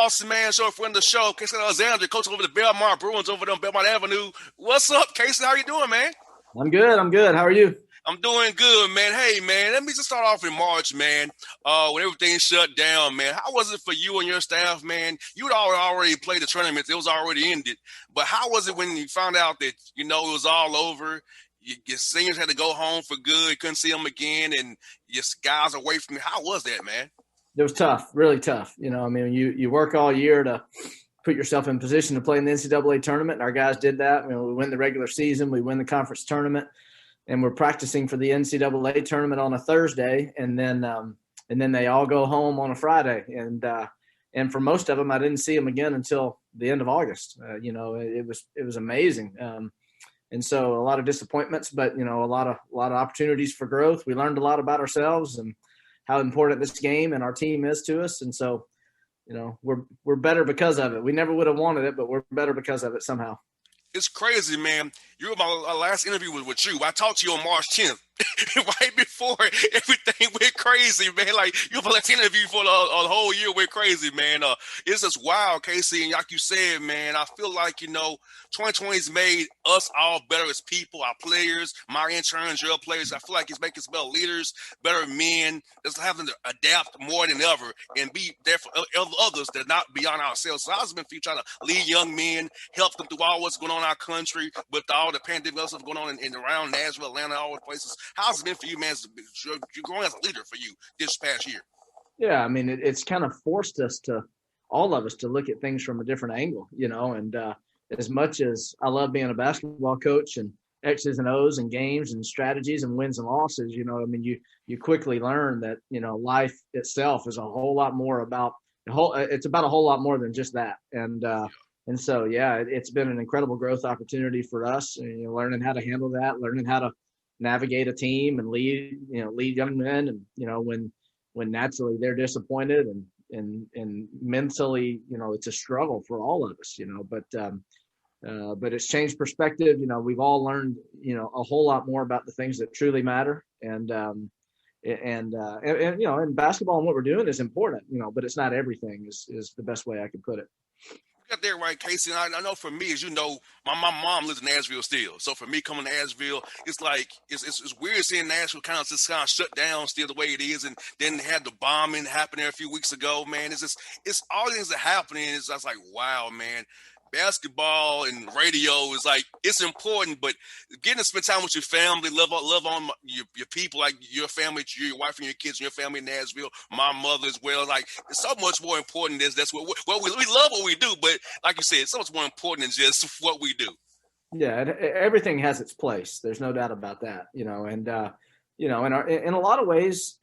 Bossman Show, friend of the show, Casey Alexander, coach over the Belmont Bruins over there on Belmont Avenue. What's up, Casey? How you doing, man? I'm good. How are you? I'm doing good, man. Hey, man, let me just start off in March, man, when everything shut down, man. How was it for you and your staff, man? You'd already played the tournament. It was already ended. But how was it when you found out that, it was all over? Your seniors had to go home for good, couldn't see them again, and your guys away from you. How was that, man? It was tough, really tough. You work all year to put yourself in position to play in the NCAA tournament, and our guys did that. We win the regular season, we win the conference tournament, and we're practicing for the NCAA tournament on a Thursday, and then they all go home on a Friday. And for most of them, I didn't see them again until the end of August. It was amazing. And so a lot of disappointments, but a lot of opportunities for growth. We learned a lot about ourselves and how important this game and our team is to us. And so, we're better because of it. We never would have wanted it, but we're better because of it somehow. It's crazy, man. My last interview was with you. I talked to you on March 10th, right before everything went crazy, man. Like, you have a last interview for the whole year went crazy, man. It's just wild, Casey. And like you said, man, I feel like, 2020's made us all better as people, our players, my interns, your players. I feel like it's making us better leaders, better men, just having to adapt more than ever and be there for others that are not beyond ourselves. So I was been for you trying to lead young men, help them through all what's going on in our country, with all the pandemic stuff going on in around Nashville, Atlanta, all the places. How's it been for you, man? You're growing as a leader for you this past year. Yeah, I mean, it's kind of forced all of us to look at things from a different angle, and as much as I love being a basketball coach and X's and O's and games and strategies and wins and losses, you quickly learn that, life itself is a whole lot more about it's about a whole lot more than just that. And so, yeah, it's been an incredible growth opportunity for us, learning how to handle that, learning how to navigate a team and lead young men. And, when naturally they're disappointed and mentally, it's a struggle for all of us, but it's changed perspective. We've all learned, a whole lot more about the things that truly matter. And in basketball and what we're doing is important, but it's not everything is the best way I could put it. Got there right, Casey. And I know for me, as you know, my mom lives in Nashville still. So for me coming to Nashville, it's like it's weird seeing Nashville kind of shut down still the way it is, and then they had the bombing happen there a few weeks ago. Man, it's all things that are happening. It's just like, wow, man. Basketball and radio is like, it's important, but getting to spend time with your family, love on your people, like your family, your wife and your kids and your family in Nashville, my mother as well. Like, it's so much more important. That's what we love what we do, but like you said, it's so much more important than just what we do. Yeah, everything has its place. There's no doubt about that, and in a lot of ways,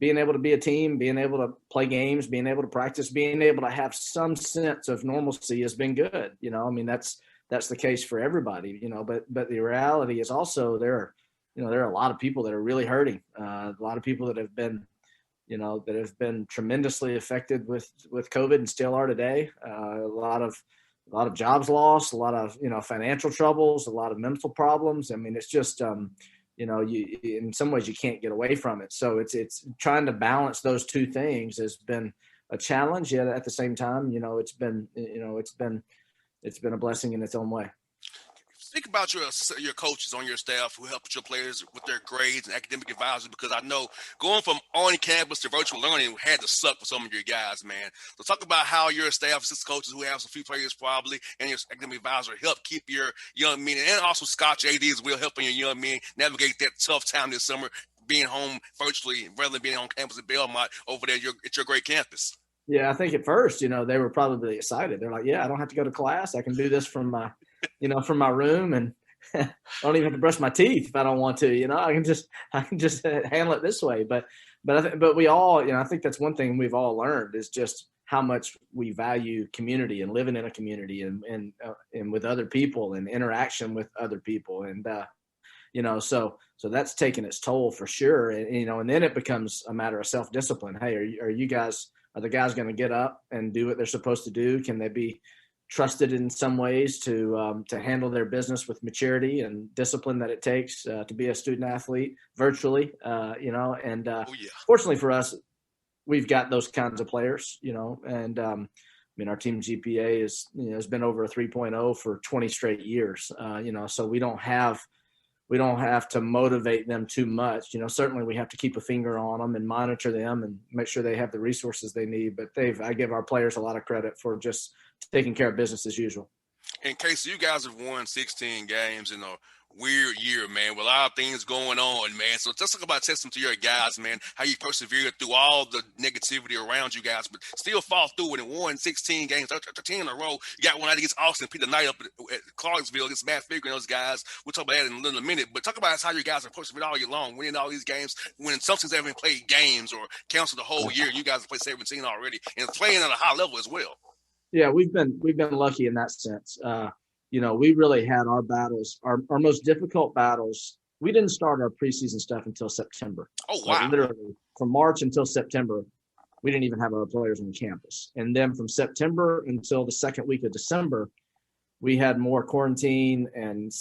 being able to be a team, being able to play games, being able to practice, being able to have some sense of normalcy has been good. That's the case for everybody, but the reality is also there are a lot of people that are really hurting. A lot of people that have been tremendously affected with COVID and still are today. A lot of jobs lost, a lot of, financial troubles, a lot of mental problems. I mean, it's just, you in some ways you can't get away from it. So it's trying to balance those two things has been a challenge. Yet at the same time, it's been a blessing in its own way. Think about your coaches on your staff who help your players with their grades and academic advisors, because I know going from on campus to virtual learning had to suck for some of your guys, man. So talk about how your staff, assistant coaches who have some few players probably, and your academic advisor help keep your young men, and also Scott AD as well, helping your young men navigate that tough time this summer, being home virtually rather than being on campus at Belmont over there at your great campus. Yeah, I think at first, they were probably excited. They're like, yeah, I don't have to go to class. I can do this from my room, and I don't even have to brush my teeth if I don't want to. I can just handle it this way. But we all, I think that's one thing we've all learned is just how much we value community and living in a community and with other people and interaction with other people. And so that's taken its toll for sure. And then it becomes a matter of self-discipline. Hey, are the guys going to get up and do what they're supposed to do? Can they be trusted in some ways to handle their business with maturity and discipline that it takes to be a student athlete virtually? Fortunately for us, we've got those kinds of players, and I mean, our team GPA has been over a 3.0 for 20 straight years, so we don't have to motivate them too much. Certainly we have to keep a finger on them and monitor them and make sure they have the resources they need. But I give our players a lot of credit for just taking care of business as usual. In case you guys have won 16 games in a weird year, man, with a lot of things going on, man. So just talk about testament to your guys, man, how you persevered through all the negativity around you guys, but still fought through it and won 16 games, 10 in a row. You got one out against Austin, Peter Knight up at Clarksville against Matt Figure and those guys. We'll talk about that in a little minute, but talk about how you guys have persevered all year long, winning all these games, when some teams haven't played games or canceled the whole year. You guys have played 17 already and playing at a high level as well. Yeah, we've been lucky in that sense. We really had our battles, our most difficult battles. We didn't start our preseason stuff until September. Oh, wow. Literally from March until September, we didn't even have our players on campus. And then from September until the second week of December, we had more quarantine and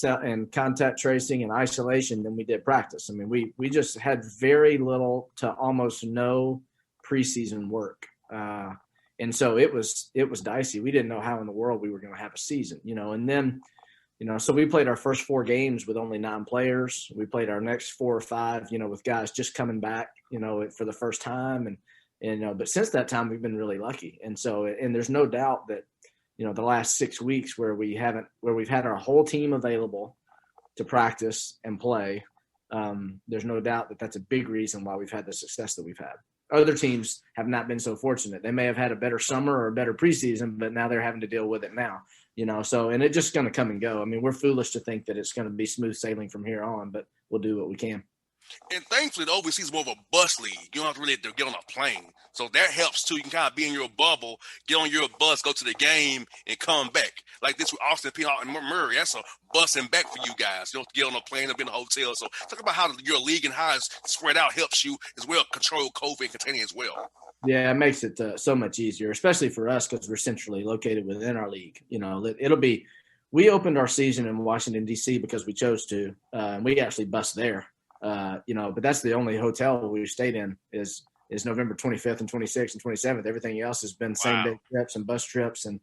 contact tracing and isolation than we did practice. I mean, we just had very little to almost no preseason work. And so it was dicey. We didn't know how in the world we were going to have a season, and then, so we played our first 4 games with only 9 players. We played our next 4 or 5, with guys just coming back, for the first time. But since that time, we've been really lucky. And so, and there's no doubt that, the last 6 weeks where we've had our whole team available to practice and play, there's no doubt that that's a big reason why we've had the success that we've had. Other teams have not been so fortunate. They may have had a better summer or a better preseason, but now they're having to deal with it now, so, and it's just going to come and go. I mean, we're foolish to think that it's going to be smooth sailing from here on, but we'll do what we can. And thankfully, the OVC is more of a bus league. You don't have to really get on a plane. So that helps, too. You can kind of be in your bubble, get on your bus, go to the game, and come back. Like this with Austin, Peanut, and Murray. That's a bus and back for you guys. You don't have to get on a plane or be in a hotel. So talk about how your league and how it's spread out helps you as well control COVID and containing as well. Yeah, it makes it so much easier, especially for us because we're centrally located within our league. We opened our season in Washington, D.C. because we chose to. We actually bused there. But that's the only hotel we stayed in is November 25th and 26th and 27th. Everything else has been same day trips and bus trips. And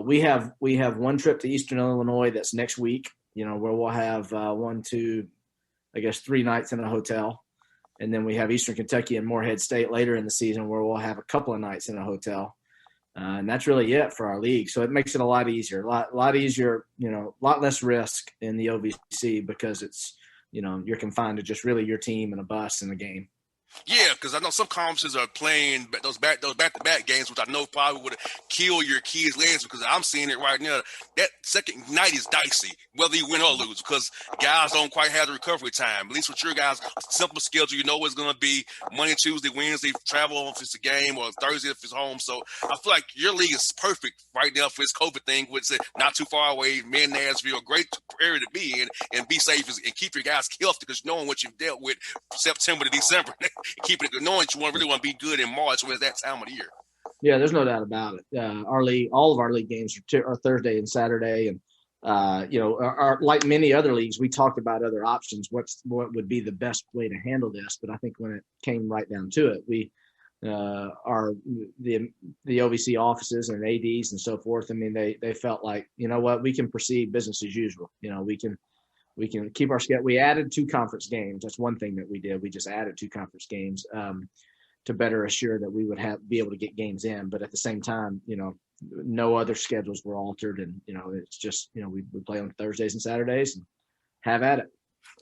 we have one trip to Eastern Illinois that's next week, where we'll have 3 nights in a hotel. And then we have Eastern Kentucky and Morehead State later in the season where we'll have a couple of nights in a hotel. And that's really it for our league. So it makes it a lot easier, a lot easier, a lot less risk in the OVC because it's, you're confined to just really your team and a bus and a game. Yeah, because I know some conferences are playing those back-to-back games, which I know probably would kill your kids' legs because I'm seeing it right now. That second night is dicey, whether you win or lose, because guys don't quite have the recovery time. At least with your guys, simple schedule, you know what it's going to be Monday, Tuesday, Wednesday, travel if it's a game, or Thursday if it's home. So I feel like your league is perfect right now for this COVID thing, which is not too far away. Me and Nashville, great area to be in and be safe and keep your guys healthy because knowing what you've dealt with September to December. Keeping it knowing you really want to be good in March when it's that time of the year. Yeah, there's no doubt about it. Our league, all of our league games are Thursday and Saturday, and like many other leagues, we talked about other options. What would be the best way to handle this? But I think when it came right down to it, we the OVC offices and ADs and so forth. I mean, they felt like, you know what, we can proceed business as usual. We can keep our schedule. We added 2 conference games. That's one thing that we did. We just added 2 conference games to better assure that we would be able to get games in. But at the same time, no other schedules were altered. And, it's just, we play on Thursdays and Saturdays and have at it.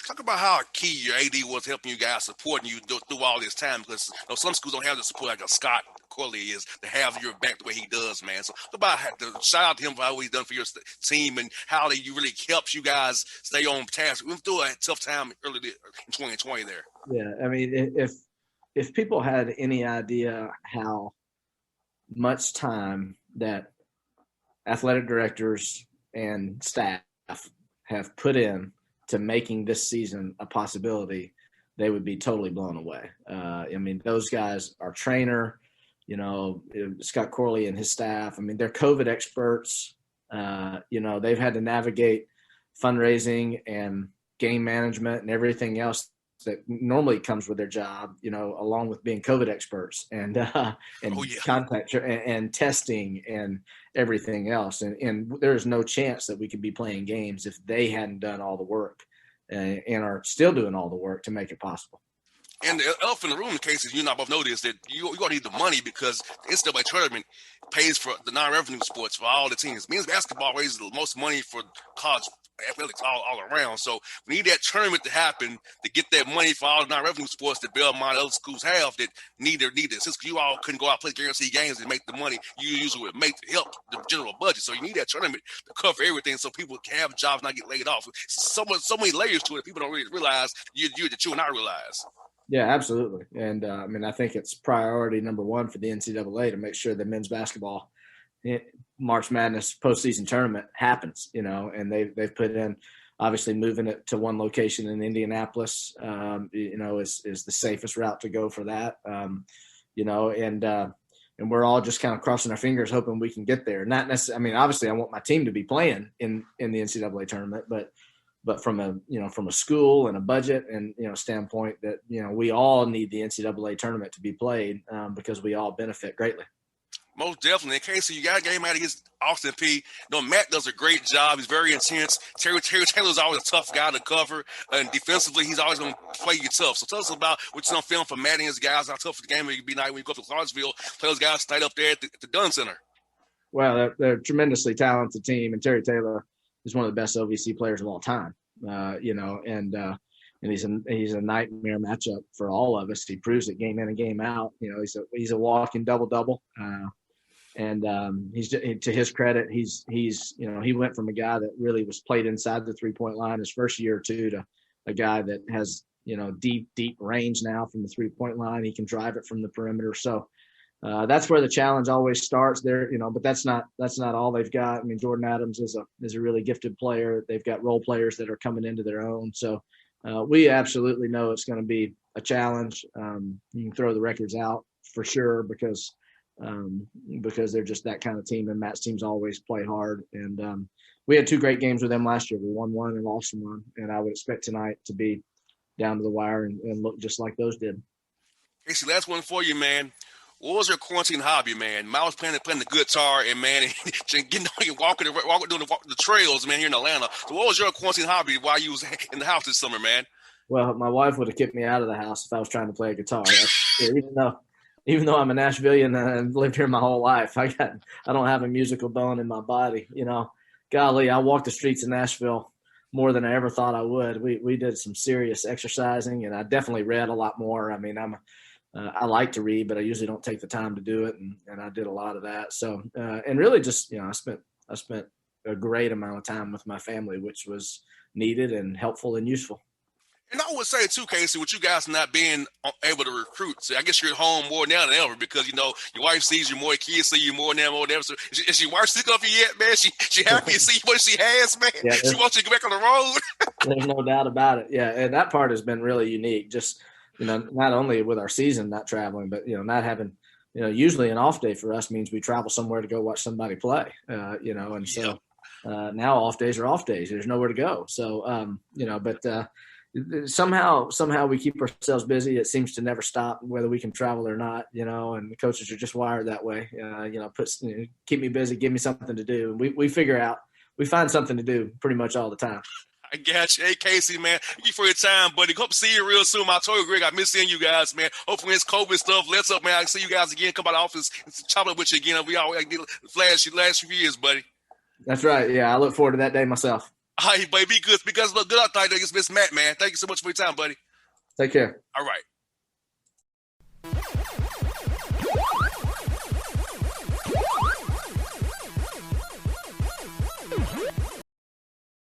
Talk about how key your AD was helping you guys, supporting you through all this time, because some schools don't have the support like a Scott Corley is to have your back the way he does, man. So about shout out to him for how he's done for your team and how you really helps you guys stay on task. We went through a tough time early in 2020 there. Yeah, I mean, if people had any idea how much time that athletic directors and staff have put in to making this season a possibility, they would be totally blown away. I mean, those guys, our trainer, Scott Corley and his staff, I mean, they're COVID experts. They've had to navigate fundraising and game management and everything else that normally comes with their job, along with being COVID experts and Oh yeah. contact and testing and everything else. And there's no chance that we could be playing games if they hadn't done all the work and are still doing all the work to make it possible. And the elephant in the room, in cases you and I both know this, that you're going to need the money because the NCAA tournament pays for the non-revenue sports for all the teams. Men's basketball raises the most money for college athletics all around. So we need that tournament to happen to get that money for all the non-revenue sports that Belmont and other schools have that need this. Since you all couldn't go out and play guaranteed games and make the money you usually would make to help the general budget. So you need that tournament to cover everything so people can have jobs, not get laid off. So many layers to it. People don't really realize that you and I realize. Yeah, absolutely. And I think it's priority number one for the NCAA to make sure the men's basketball March Madness postseason tournament happens, and they've put in, obviously moving it to one location in Indianapolis, is the safest route to go for that, and we're all just kind of crossing our fingers, hoping we can get there. Not necessarily, obviously I want my team to be playing in the NCAA tournament, but from a school and a budget and, standpoint that, we all need the NCAA tournament to be played because we all benefit greatly. Most definitely. In case you got a game out against Austin P. Matt does a great job. He's very intense. Terry Taylor's always a tough guy to cover. And defensively, he's always going to play you tough. So tell us about what you're on film for Matt and his guys, how tough the game will be night when you go up to Clarksville, play those guys stayed up there at the Dunn Center. Well, they're a tremendously talented team, and Terry Taylor is one of the best OVC players of all time. And he's a nightmare matchup for all of us. He proves it game in and game out. He's a walking double. He's, to his credit, he went from a guy that really was played inside the 3-point line his first year or two to a guy that has, deep range now from the 3-point line. He can drive it from the perimeter. So that's where the challenge always starts there, but that's not all they've got. Jordan Adams is a really gifted player. They've got role players that are coming into their own. So we absolutely know it's going to be a challenge. You can throw the records out for sure because they're just that kind of team, and Matt's teams always play hard. And we had 2 great games with them last year. We won one and lost one, and I would expect tonight to be down to the wire and look just like those did. Casey, last one for you, man. What was your quarantine hobby, man? I was playing the guitar and, man, getting walking doing the trails, man, here in Atlanta. So what was your quarantine hobby while you was in the house this summer, man? Well, my wife would have kicked me out of the house if I was trying to play a guitar. Even though I'm a Nashvilleian and lived here my whole life, I don't have a musical bone in my body. Golly, I walked the streets of Nashville more than I ever thought I would. We did some serious exercising, and I definitely read a lot more. I like to read, but I usually don't take the time to do it, and I did a lot of that. So, and really just, I spent a great amount of time with my family, which was needed and helpful and useful. And I would say, too, Casey, with you guys not being able to recruit, so I guess you're at home more now than ever because, your wife sees you more, kids see you more now than ever. So is your wife sick of you yet, man? She happy to see what she has, man? Yeah, she wants you to get back on the road. There's no doubt about it. Yeah, and that part has been really unique. Just, not only with our season not traveling, but, not having, usually an off day for us means we travel somewhere to go watch somebody play, and so now off days are off days. There's nowhere to go. So, somehow we keep ourselves busy. It seems to never stop, whether we can travel or not, and the coaches are just wired that way. Keep me busy, give me something to do. And we find something to do pretty much all the time. I got you. Hey, Casey, man, thank you for your time, buddy. Hope to see you real soon. I told you, Greg, I miss seeing you guys, man. Hopefully it's COVID stuff lets up, man. I can see you guys again, come by the office and chop up with you again. We always did the last few years, buddy. That's right. Yeah, I look forward to that day myself. All right, buddy, be good. Because look good out there against Miss Matt, man. Thank you so much for your time, buddy. Take care. All right.